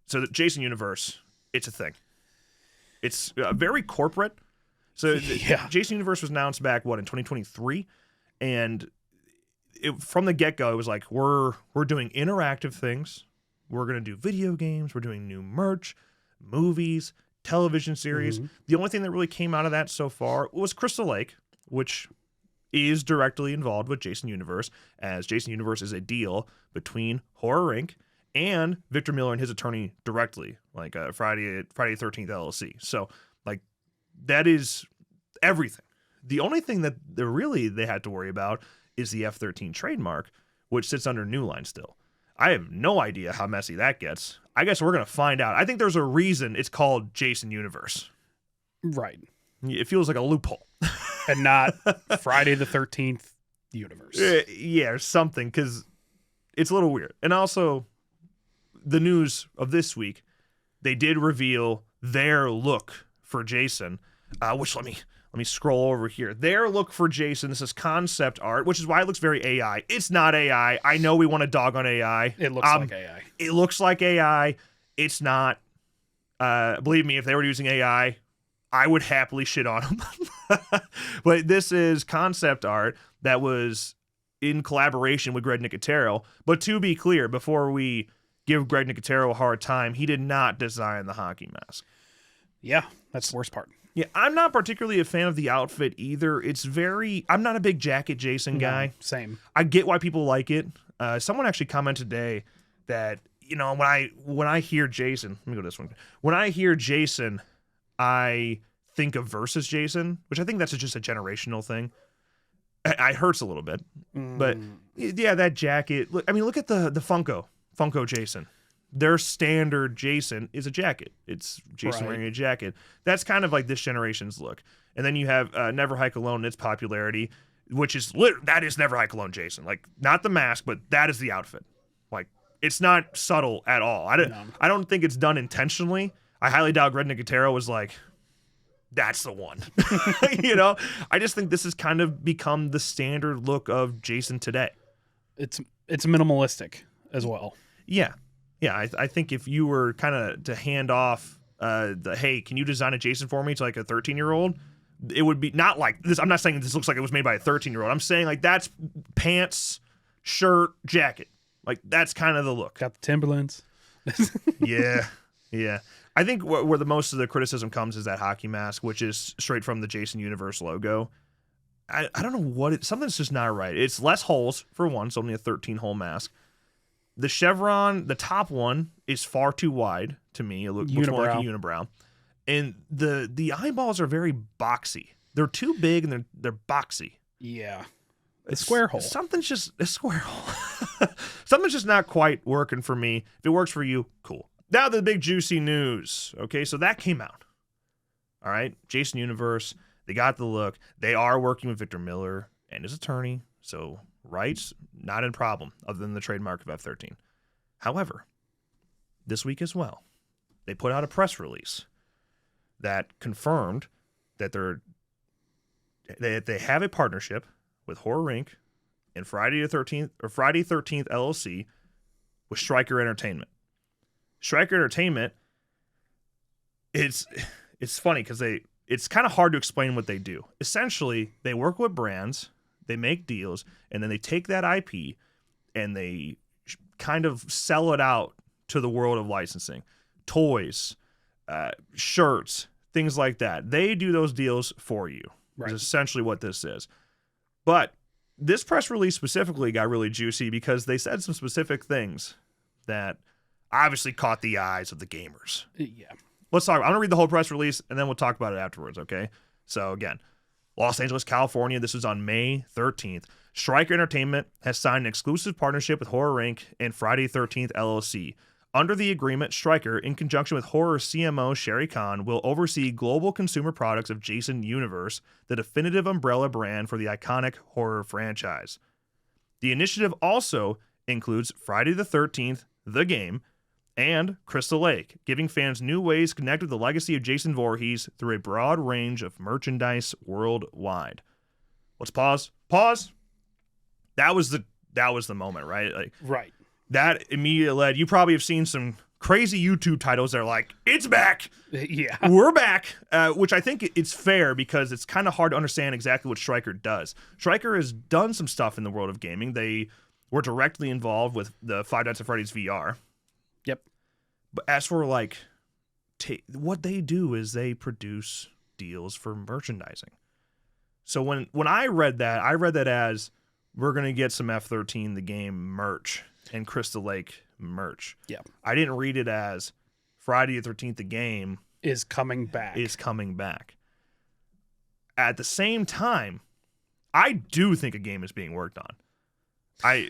So the Jason universe, it's a thing. It's very corporate. So Jason universe was announced back, in 2023? And from the get-go, it was like, we're doing interactive things. We're going to do video games. We're doing new merch, movies, television series. Mm-hmm. The only thing that really came out of that so far was Crystal Lake, which is directly involved with Jason Universe, as Jason Universe is a deal between Horror Inc. and Victor Miller and his attorney directly, like Friday the 13th LLC. So, like, that is everything. The only thing that they had to worry about is the F-13 trademark, which sits under New Line still. I have no idea how messy that gets. I guess we're going to find out. I think there's a reason it's called Jason Universe. Right. It feels like a loophole. And not Friday the 13th Universe. Yeah, or something, because it's a little weird. And also, the news of this week, they did reveal their look for Jason, which let me scroll over here. Their look for Jason, this is concept art, which is why it looks very AI. It's not AI. I know we want to dog on AI. It looks like AI. It looks like AI. It's not. Believe me, if they were using AI, I would happily shit on them. But this is concept art that was in collaboration with Greg Nicotero. But to be clear, before we give Greg Nicotero a hard time, he did not design the hockey mask. Yeah, that's the worst part. Yeah, I'm not particularly a fan of the outfit either. I'm not a big jacket Jason guy. No, same. I get why people like it. Someone actually commented today that, when I hear Jason, let me go to this one. When I hear Jason, I think of Versus Jason, which I think that's just a generational thing. It hurts a little bit. But yeah, that jacket. Look at the Funko Jason. Their standard Jason is a jacket. It's Jason wearing a jacket. That's kind of like this generation's look. And then you have Never Hike Alone, its popularity, which is that is Never Hike Alone Jason. Like, not the mask, but that is the outfit. Like, it's not subtle at all. I don't think it's done intentionally. I highly doubt Greg Nicotero was like, that's the one. I just think this has kind of become the standard look of Jason today. It's minimalistic as well. Yeah. Yeah, I think if you were kind of to hand off hey, can you design a Jason for me to like a 13-year-old, it would be not like this. I'm not saying this looks like it was made by a 13-year-old. I'm saying like that's pants, shirt, jacket. Like that's kind of the look. Got the Timberlands. Yeah. I think where the most of the criticism comes is that hockey mask, which is straight from the Jason Universe logo. I don't know something's just not right. It's less holes, for one, so only a 13-hole mask. The chevron, the top one, is far too wide to me. It looks more like a unibrow. And the eyeballs are very boxy. They're too big and they're boxy. Yeah. A square hole. Something's just a square hole. Something's just not quite working for me. If it works for you, cool. Now the big juicy news. Okay, so that came out. All right, Jason Universe, they got the look. They are working with Victor Miller and his attorney. So rights, not a problem, other than the trademark of F-13. However, this week as well, they put out a press release that confirmed that they have a partnership with Horror Inc. and Friday 13th LLC with Stryker Entertainment. Stryker Entertainment, it's funny because it's kind of hard to explain what they do. Essentially, they work with brands, they make deals, and then they take that IP and they kind of sell it out to the world of licensing. Toys, shirts, things like that. They do those deals for you. Right. Is essentially what this is. But this press release specifically got really juicy because they said some specific things that obviously caught the eyes of the gamers. Yeah. Let's talk. I'm going to read the whole press release, and then we'll talk about it afterwards, okay? So, again, Los Angeles, California. This was on May 13th. Stryker Entertainment has signed an exclusive partnership with Horror Inc. and Friday 13th LLC. Under the agreement, Stryker, in conjunction with horror CMO Sherry Khan, will oversee global consumer products of Jason Universe, the definitive umbrella brand for the iconic horror franchise. The initiative also includes Friday the 13th, the game, and Crystal Lake, giving fans new ways to connect with the legacy of Jason Voorhees through a broad range of merchandise worldwide. Let's pause. Pause. That was the moment, right? Right. That immediately led. You probably have seen some crazy YouTube titles that are like, it's back. Yeah. We're back, which I think it's fair because it's kind of hard to understand exactly what Stryker does. Stryker has done some stuff in the world of gaming. They were directly involved with the Five Nights at Freddy's VR. Yep. But as for like what they do is they produce deals for merchandising. So when I read that as we're going to get some F-13 the game merch and Crystal Lake merch. Yeah. I didn't read it as Friday the 13th the game is coming back. At the same time, I do think a game is being worked on.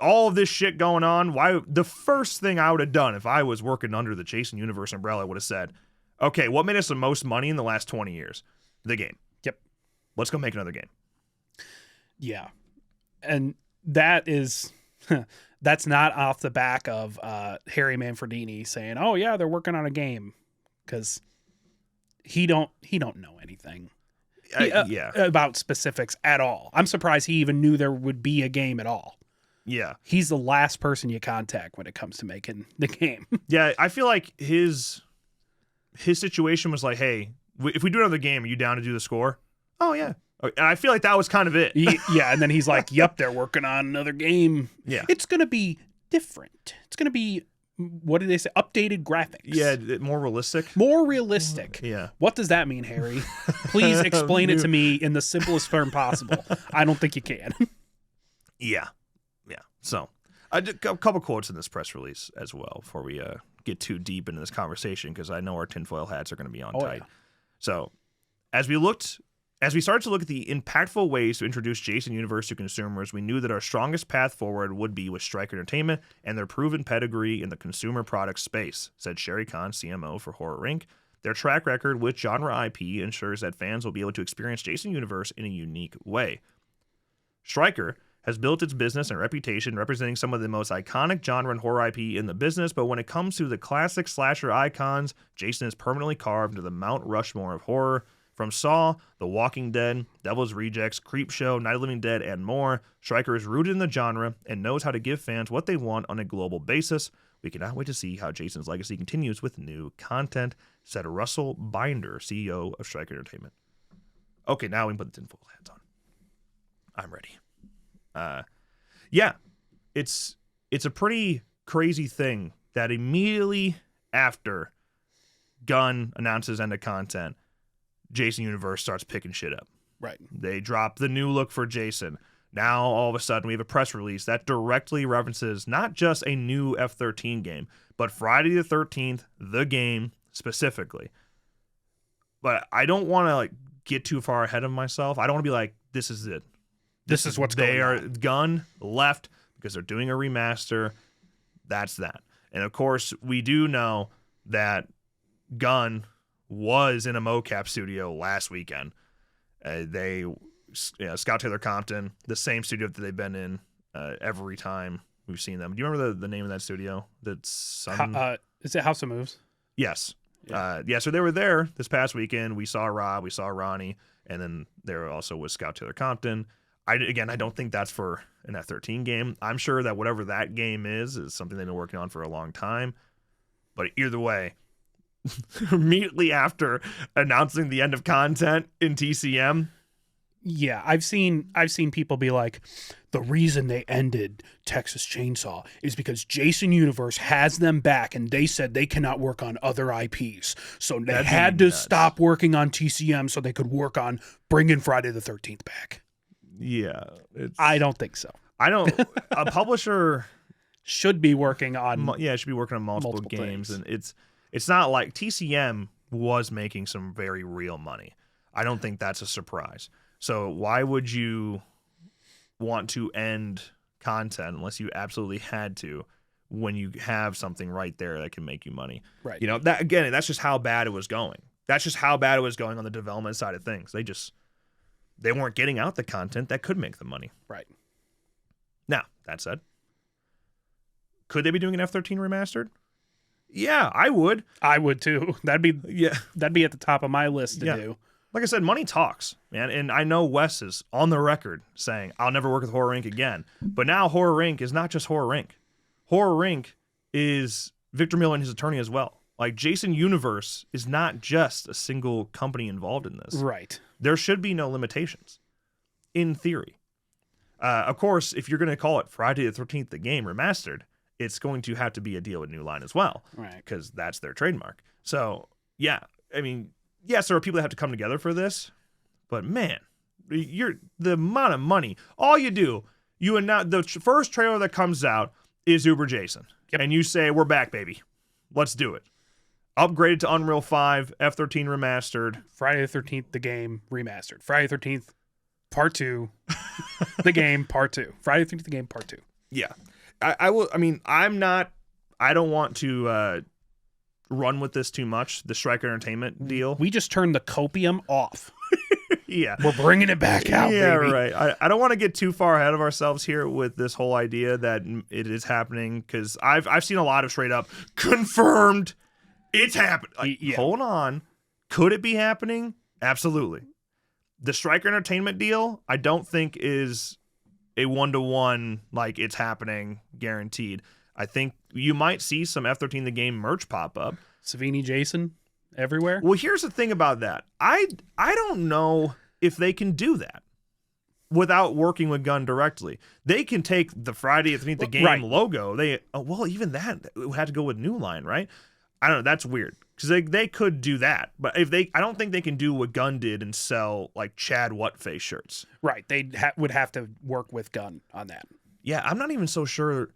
All of this shit going on, the first thing I would have done if I was working under the Jason Universe umbrella would have said, okay, what made us the most money in the last 20 years? The game. Yep. Let's go make another game. Yeah. And that is that's not off the back of Harry Manfredini saying, "Oh yeah, they're working on a game," because he don't know anything about specifics at all. I'm surprised he even knew there would be a game at all. Yeah, he's the last person you contact when it comes to making the game. Yeah, I feel like his situation was like, "Hey, if we do another game, are you down to do the score?" Oh yeah. And I feel like that was kind of it. Yeah, and then he's like, "Yep, they're working on another game. Yeah, it's gonna be different. It's gonna be, what did they say? Updated graphics. Yeah, more realistic. More realistic. Yeah. What does that mean, Harry? Please explain it to me in the simplest term possible. I don't think you can." Yeah. So, a couple quotes in this press release as well before we get too deep into this conversation, because I know our tinfoil hats are going to be on tight. Yeah. So, as we started to look at the impactful ways to introduce Jason Universe to consumers, we knew that our strongest path forward would be with Stryker Entertainment and their proven pedigree in the consumer product space, said Sherry Kahn, CMO for Horror Inc. Their track record with genre IP ensures that fans will be able to experience Jason Universe in a unique way. Stryker has built its business and reputation representing some of the most iconic genre and horror IP in the business, but when it comes to the classic slasher icons, Jason is permanently carved into the Mount Rushmore of horror. From Saw, The Walking Dead, Devil's Rejects, Creepshow, Night of the Living Dead, and more, Stryker is rooted in the genre and knows how to give fans what they want on a global basis. We cannot wait to see how Jason's legacy continues with new content, said Russell Binder, CEO of Stryker Entertainment. Okay, now we can put the tinfoil hats on. I'm ready. Yeah, it's a pretty crazy thing that immediately after Gunn announces end of content, Jason Universe starts picking shit up. Right. They drop the new look for Jason. Now, all of a sudden, we have a press release that directly references not just a new F-13 game, but Friday the 13th, the game specifically. But I don't want to get too far ahead of myself. I don't want to be like, this is it. This is what's going on. Gunn left because they're doing a remaster. That's that. And of course, we do know that Gunn was in a mocap studio last weekend. Scott Taylor Compton, the same studio that they've been in every time we've seen them. Do you remember the name of that studio? Is it House of Moves? Yes. Yeah. So they were there this past weekend. We saw Rob, we saw Ronnie, and then there also was Scott Taylor Compton. I don't think that's for an F-13 game. I'm sure that whatever that game is something they've been working on for a long time. But either way, immediately after announcing the end of content in TCM. Yeah, I've seen people be like, the reason they ended Texas Chainsaw is because Jason Universe has them back and they said they cannot work on other IPs. So they had to stop working on TCM so they could work on bringing Friday the 13th back. Yeah. I don't think so. A publisher should be working on... should be working on multiple games. Things. And it's not like TCM was making some very real money. I don't think that's a surprise. So why would you want to end content unless you absolutely had to when you have something right there that can make you money? Right. That's just how bad it was going. That's just how bad it was going on the development side of things. They weren't getting out the content that could make them money. Right. Now, that said, could they be doing an F-13 remastered? Yeah, I would. I would too. That'd be at the top of my list to do. Like I said, money talks, man. And I know Wes is on the record saying, I'll never work with Horror Inc. again. But now Horror Inc. is not just Horror Inc. Horror Inc. is Victor Miller and his attorney as well. Like, Jason Universe is not just a single company involved in this. Right. There should be no limitations, in theory. Of course, if you're going to call it Friday the 13th, the game remastered, it's going to have to be a deal with New Line as well. Right. Because that's their trademark. So, yeah. I mean, yes, there are people that have to come together for this. But, man, the amount of money. All you do, the first trailer that comes out is Uber Jason. Yep. And you say, we're back, baby. Let's do it. Upgraded to Unreal 5, F13 remastered. Friday the 13th, the game remastered. Friday the 13th, part 2, the game, part 2. Friday the 13th, the game, part 2. Yeah. I don't want to run with this too much, the Striker Entertainment deal. We just turned the copium off. Yeah. We're bringing it back out, yeah, baby. Right. I don't want to get too far ahead of ourselves here with this whole idea that it is happening, because I've seen a lot of straight up confirmed it's happening. Like, yeah. Hold on. Could it be happening? Absolutely. The Striker Entertainment deal, I don't think is a 1-to-1, like it's happening guaranteed. I think you might see some F13 the game merch pop up. Savini Jason everywhere. Well, here's the thing about that. I don't know if they can do that without working with Gun directly. They can take the Friday the 13th the game logo. Even that it had to go with New Line, right? I don't know. That's weird, because they could do that, but I don't think they can do what Gun did and sell like Chad Whatface shirts. Right. They would have to work with Gun on that. Yeah, I'm not even so sure.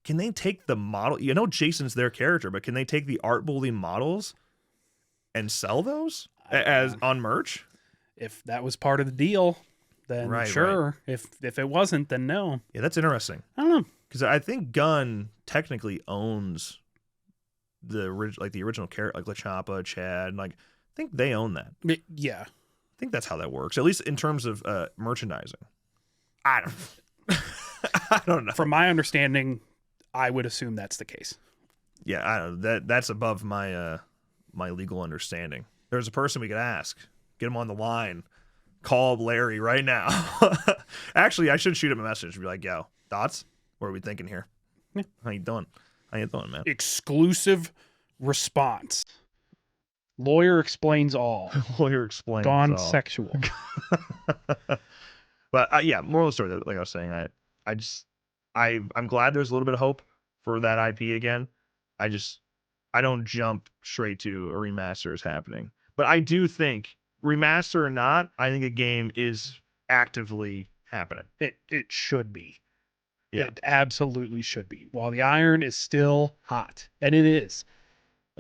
Can they take the model? You know, Jason's their character, but can they take the Art Bully models and sell those as on merch? If that was part of the deal, then sure. Right. If it wasn't, then no. Yeah, that's interesting. I don't know, because I think Gun technically owns the original character, like LaChapa, Chad. Like, I think they own that. Yeah, I think that's how that works. At least in terms of merchandising. I don't know. From my understanding, I would assume that's the case. Yeah, I don't know. That's above my my legal understanding. There's a person we could ask. Get him on the line. Call Larry right now. Actually, I should shoot him a message and be like, yo, thoughts? What are we thinking here? Yeah. How you doing? How you doing, man? Exclusive response. Lawyer explains all. Lawyer explains Gone all. Sexual. But yeah, moral of the story, like I was saying, I'm glad there's a little bit of hope for that IP again. I don't jump straight to a remaster is happening. But I do think, remaster or not, I think a game is actively happening. It should be. Yeah. It absolutely should be. While the iron is still hot, and it is.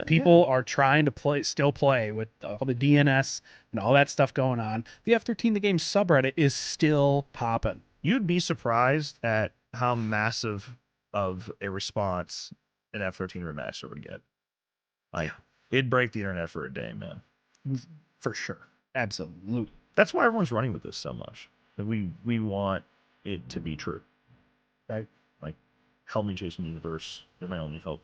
People are trying to still play with all the DNS and all that stuff going on. The F13 the game subreddit is still popping. You'd be surprised at how massive of a response an F13 remaster would get. Like, it'd break the internet for a day, man. For sure. Absolutely. That's why everyone's running with this so much. We want it to be true. Right? Like, help me, Jason Universe. You're my only hope.